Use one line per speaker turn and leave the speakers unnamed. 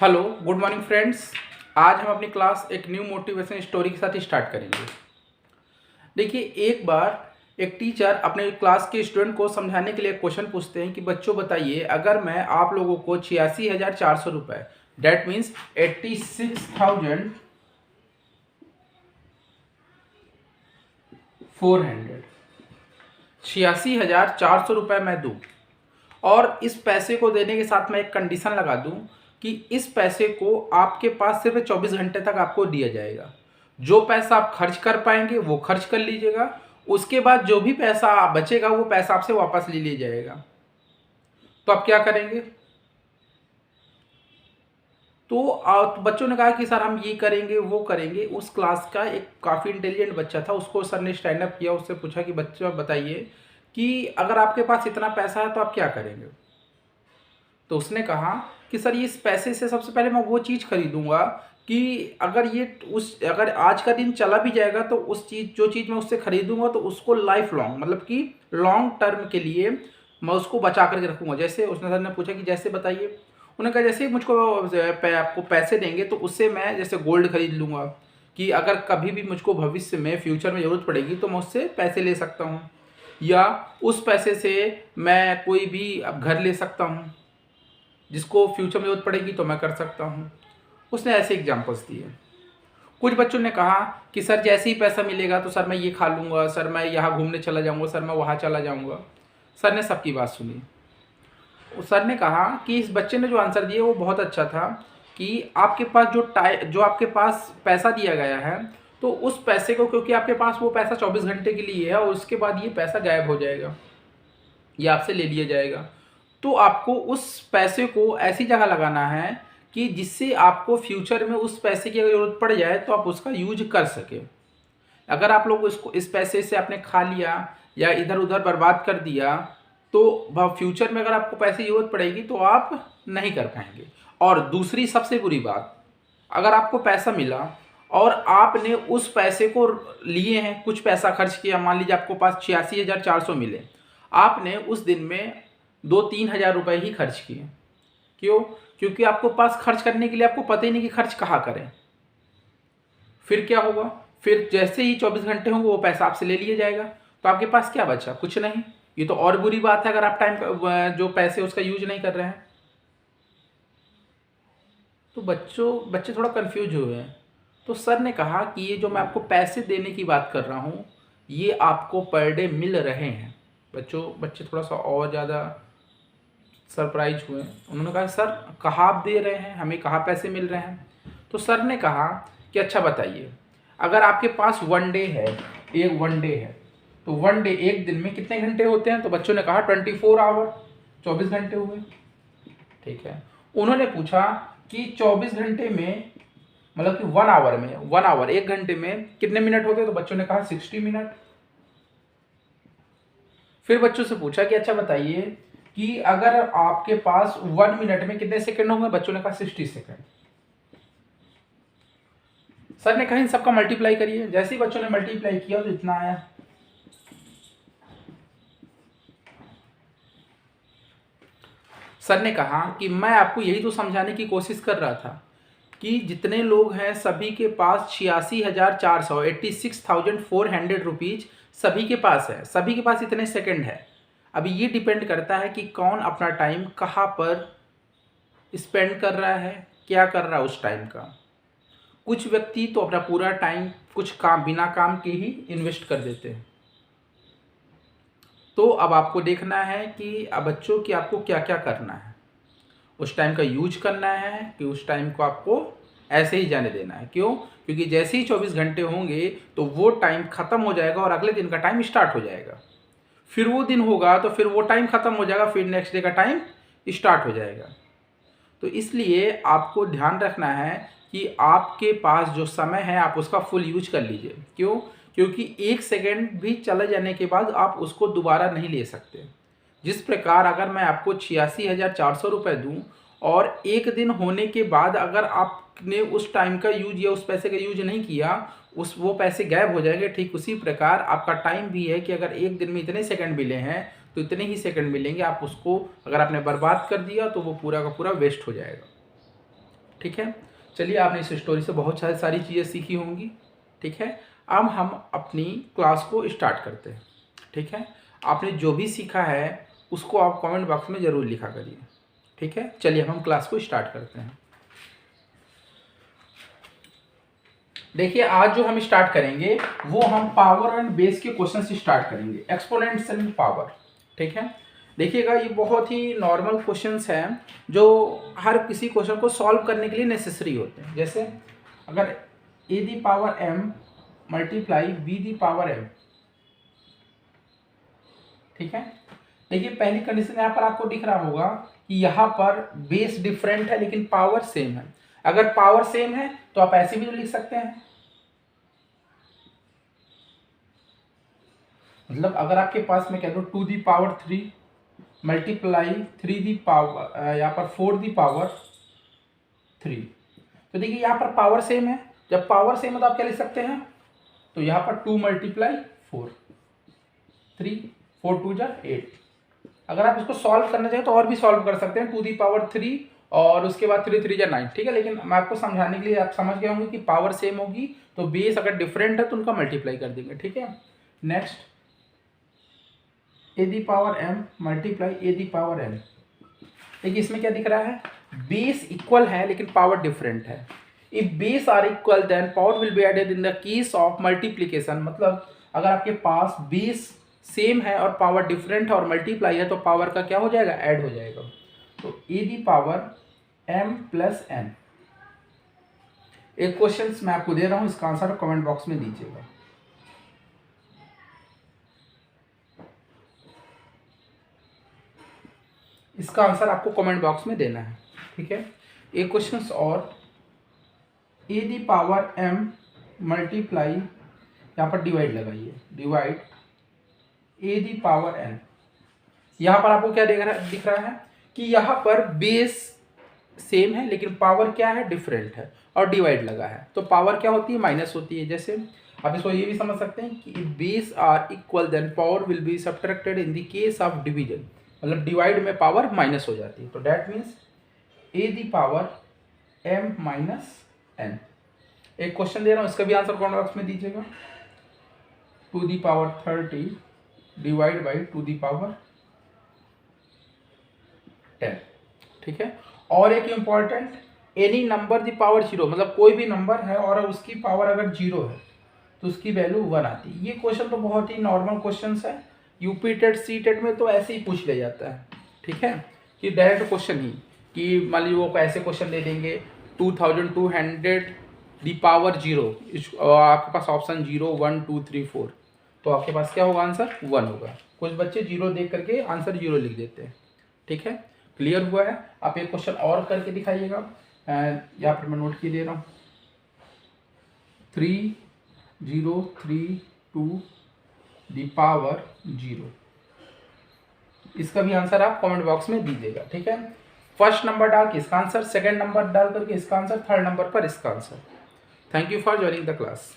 Hello, good morning friends. आज हम अपनी क्लास एक न्यू मोटिवेशन स्टोरी के साथ स्टार्ट करेंगे। देखिए, एक बार एक टीचर अपने क्लास के स्टूडेंट को समझाने के लिए क्वेश्चन पूछते हैं कि बच्चों बताइए, अगर मैं आप लोगों को 86,400 रुपये, डैट मीन्स 86,400, 86,400 रुपये मैं दूँ और इस पैसे को देने के साथ मैं एक कंडीशन लगा दूं कि इस पैसे को आपके पास सिर्फ 24 घंटे तक आपको दिया जाएगा। जो पैसा आप खर्च कर पाएंगे वो खर्च कर लीजिएगा, उसके बाद जो भी पैसा बचेगा वो पैसा आपसे वापस ले लिया जाएगा। तो आप क्या करेंगे? तो बच्चों ने कहा कि सर हम ये करेंगे वो करेंगे। उस क्लास का एक काफ़ी इंटेलिजेंट बच्चा था, उसको सर ने स्टैंड अप किया, उससे पूछा कि बच्चा बताइए कि अगर आपके पास इतना पैसा है तो आप क्या करेंगे। तो उसने कहा कि सर ये इस पैसे से सबसे पहले मैं वो चीज़ खरीदूंगा कि अगर आज का दिन चला भी जाएगा तो जो चीज़ मैं उससे खरीदूंगा तो उसको लाइफ लॉन्ग, मतलब कि लॉन्ग टर्म के लिए मैं उसको बचा करके रखूंगा। जैसे उसने सर ने पूछा कि जैसे बताइए। उन्होंने कहा जैसे ही मुझको आपको पैसे देंगे तो उससे मैं जैसे गोल्ड खरीद लूँगा कि अगर कभी भी मुझको भविष्य में फ्यूचर में ज़रूरत पड़ेगी तो मैं उससे पैसे ले सकता हूँ, या उस पैसे से मैं कोई भी अब घर ले सकता हूँ जिसको फ्यूचर में ज़रूरत पड़ेगी तो मैं कर सकता हूँ। उसने ऐसे एग्जांपल्स दिए। कुछ बच्चों ने कहा कि सर जैसे ही पैसा मिलेगा तो सर मैं ये खा लूँगा, सर मैं यहाँ घूमने चला जाऊँगा, सर मैं वहाँ चला जाऊँगा। सर ने सबकी बात सुनी। सर ने कहा कि इस बच्चे ने जो आंसर दिया वो बहुत अच्छा था कि आपके पास जो आपके पास पैसा दिया गया है तो उस पैसे को, क्योंकि आपके पास वो पैसा 24 घंटे के लिए है और उसके बाद ये पैसा गायब हो जाएगा, ये आपसे ले लिया जाएगा। तो आपको उस पैसे को ऐसी जगह लगाना है कि जिससे आपको फ्यूचर में उस पैसे की अगर ज़रूरत पड़ जाए तो आप उसका यूज कर सके। अगर आप लोग इस पैसे से आपने खा लिया या इधर उधर बर्बाद कर दिया तो फ्यूचर में अगर आपको पैसे की ज़रूरत पड़ेगी तो आप नहीं कर पाएंगे। और दूसरी सबसे बुरी बात, अगर आपको पैसा मिला और आपने उस पैसे को लिए हैं, कुछ पैसा खर्च किया, मान लीजिए आपको पास 86,400 मिले, आपने उस दिन में 2-3 हज़ार रुपये ही खर्च किए। क्यों? क्योंकि आपको पास खर्च करने के लिए आपको पता ही नहीं कि खर्च कहाँ करें। फिर क्या होगा? फिर जैसे ही 24 घंटे होंगे वो पैसा आपसे ले लिया जाएगा, तो आपके पास क्या बचा? कुछ नहीं। ये तो और बुरी बात है अगर आप जो पैसे उसका यूज नहीं कर रहे हैं। तो बच्चे थोड़ा कंफ्यूज हुए हैं। तो सर ने कहा कि ये जो मैं आपको पैसे देने की बात कर रहा हूँ ये आपको पर डे मिल रहे हैं। बच्चे थोड़ा सा और ज़्यादा सरप्राइज हुए। उन्होंने कहा सर कहाँ आप दे रहे हैं, हमें कहाँ पैसे मिल रहे हैं। तो सर ने कहा कि अच्छा बताइए, अगर आपके पास वन डे है, तो वन डे एक दिन में कितने घंटे होते हैं? तो बच्चों ने कहा 24 आवर, 24 घंटे हुए। ठीक है। उन्होंने पूछा कि 24 घंटे में, मतलब कि 1 आवर, 1 घंटे में कितने मिनट होते हैं? तो बच्चों ने कहा 60 मिनट। फिर बच्चों से पूछा कि अच्छा बताइए कि अगर आपके पास 1 मिनट में कितने सेकंड होंगे? बच्चों ने कहा 60 सेकंड। सर ने कहा इन सबका मल्टीप्लाई करिए। जैसे ही बच्चों ने मल्टीप्लाई किया तो इतना आया। सर ने कहा कि मैं आपको यही तो समझाने की कोशिश कर रहा था कि जितने लोग हैं सभी के पास 86,400, 86,400 रुपीज सभी के पास है, सभी के पास इतने सेकंड है। अभी ये डिपेंड करता है कि कौन अपना टाइम कहाँ पर स्पेंड कर रहा है, क्या कर रहा है उस टाइम का। कुछ व्यक्ति तो अपना पूरा टाइम कुछ काम, बिना काम के ही इन्वेस्ट कर देते हैं। तो अब आपको देखना है कि अब बच्चों की आपको क्या क्या करना है। उस टाइम का यूज करना है कि उस टाइम को आपको ऐसे ही जाने देना है। क्यों? क्योंकि जैसे ही 24 घंटे होंगे तो वो टाइम ख़त्म हो जाएगा और अगले दिन का टाइम स्टार्ट हो जाएगा। फिर वो दिन होगा तो फिर वो टाइम ख़त्म हो जाएगा, फिर नेक्स्ट डे का टाइम स्टार्ट हो जाएगा। तो इसलिए आपको ध्यान रखना है कि आपके पास जो समय है आप उसका फुल यूज कर लीजिए। क्यों? क्योंकि 1 सेकेंड भी चले जाने के बाद आप उसको दोबारा नहीं ले सकते। जिस प्रकार अगर मैं आपको 86,400 रुपये दूँ और एक दिन होने के बाद अगर आपने उस टाइम का यूज या उस पैसे का यूज नहीं किया, वो पैसे गायब हो जाएंगे। ठीक उसी प्रकार आपका टाइम भी है कि अगर एक दिन में इतने सेकंड मिले हैं तो इतने ही सेकंड मिलेंगे। आप उसको अगर आपने बर्बाद कर दिया तो वो पूरा का पूरा वेस्ट हो जाएगा। ठीक है। चलिए, आपने इस स्टोरी से बहुत सारी चीज़ें सीखी होंगी। ठीक है, अब हम अपनी क्लास को स्टार्ट करते हैं। ठीक है, आपने जो भी सीखा है उसको आप कमेंट बॉक्स में ज़रूर लिखा करिए। ठीक है, चलिए हम क्लास को स्टार्ट करते हैं। देखिए, आज जो हम स्टार्ट करेंगे वो हम पावर एंड बेस के क्वेश्चन से स्टार्ट करेंगे, एक्सपोनेंट्स एंड पावर। ठीक है, देखिएगा, ये बहुत ही नॉर्मल क्वेश्चंस हैं जो हर किसी क्वेश्चन को सॉल्व करने के लिए नेसेसरी होते हैं। जैसे अगर A the power M multiply B the power M. ठीक है, देखिए पहली कंडीशन यहाँ पर आपको दिख रहा होगा कि यहाँ पर बेस डिफरेंट है लेकिन पावर सेम है। अगर पावर सेम है तो आप ऐसे भी तो लिख सकते हैं, मतलब अगर आपके पास मैं कह दूँ 2 the power 3 multiply 3 the power, यहाँ पर 4 दी पावर 3, तो देखिए यहाँ पर पावर सेम है। जब पावर सेम है तो आप क्या लिख सकते हैं, तो यहाँ पर 2 मल्टीप्लाई 4 3 4 2 जा 8। अगर आप इसको सॉल्व करना चाहें तो और भी सॉल्व कर सकते हैं, 2 दी पावर 3 और उसके बाद 3 3 जा 9। ठीक है, लेकिन मैं आपको समझाने के लिए आप समझ गए होंगे कि पावर सेम होगी तो बेस अगर डिफरेंट है तो उनका मल्टीप्लाई कर देंगे। ठीक है, next a the power M multiply a the power N. देखिए इसमें क्या दिख रहा है, बेस इक्वल है लेकिन पावर डिफरेंट है। If base are equal then power will be added in the case of multiplication. मतलब अगर आपके पास बेस सेम है और पावर डिफरेंट है और मल्टीप्लाई है तो पावर का क्या हो जाएगा, ऐड हो जाएगा। तो A the power M plus N. एक क्वेश्चन मैं आपको दे रहा हूं, इसका आंसर कमेंट बॉक्स में दीजिएगा। इसका आंसर आपको कमेंट बॉक्स में देना है। ठीक है, एक क्वेश्चन और, a the power M multiply, यहाँ पर डिवाइड लगाइए, divide a the power N. यहाँ पर आपको क्या दिख रहा है कि यहाँ पर बेस सेम है लेकिन पावर क्या है, डिफरेंट है और डिवाइड लगा है, तो पावर क्या होती है, माइनस होती है। जैसे आप इसको ये भी समझ सकते हैं कि base are equal then power will be subtracted in the case of division. मतलब डिवाइड में पावर माइनस हो जाती है, तो that means a the power M minus N. एक क्वेश्चन दे रहा हूँ, इसका भी आंसर कमेंट बॉक्स में दीजिएगा। 2 the power 30 divide by 2 the power 10। ठीक है, और एक important, any number the power 0, मतलब कोई भी नंबर है और उसकी पावर अगर 0 है तो उसकी वैल्यू 1 आती है। ये क्वेश्चन तो बहुत ही नॉर्मल क्वेश्चन है, यूपी टेट सी टेट में तो ऐसे ही पूछ लिया जाता है। ठीक है, कि डायरेक्ट क्वेश्चन ही, कि मान लीजिए वो ऐसे क्वेश्चन दे देंगे 2200 दी पावर 0, आपके पास ऑप्शन 0 1 2 3 4, तो आपके पास क्या होगा, आंसर 1 होगा। कुछ बच्चे 0 देख करके आंसर 0 लिख देते हैं। ठीक है, क्लियर हुआ है। आप एक क्वेश्चन और करके दिखाइएगा, यहाँ पर मैं नोट किए दे रहा हूँ, 3032 दी पावर 0। इसका भी आंसर आप कमेंट बॉक्स में दीजिएगा। ठीक है, फर्स्ट नंबर डाल के इसका आंसर, सेकंड नंबर डाल करके इसका आंसर, थर्ड नंबर पर इसका answer. Thank you for joining the class.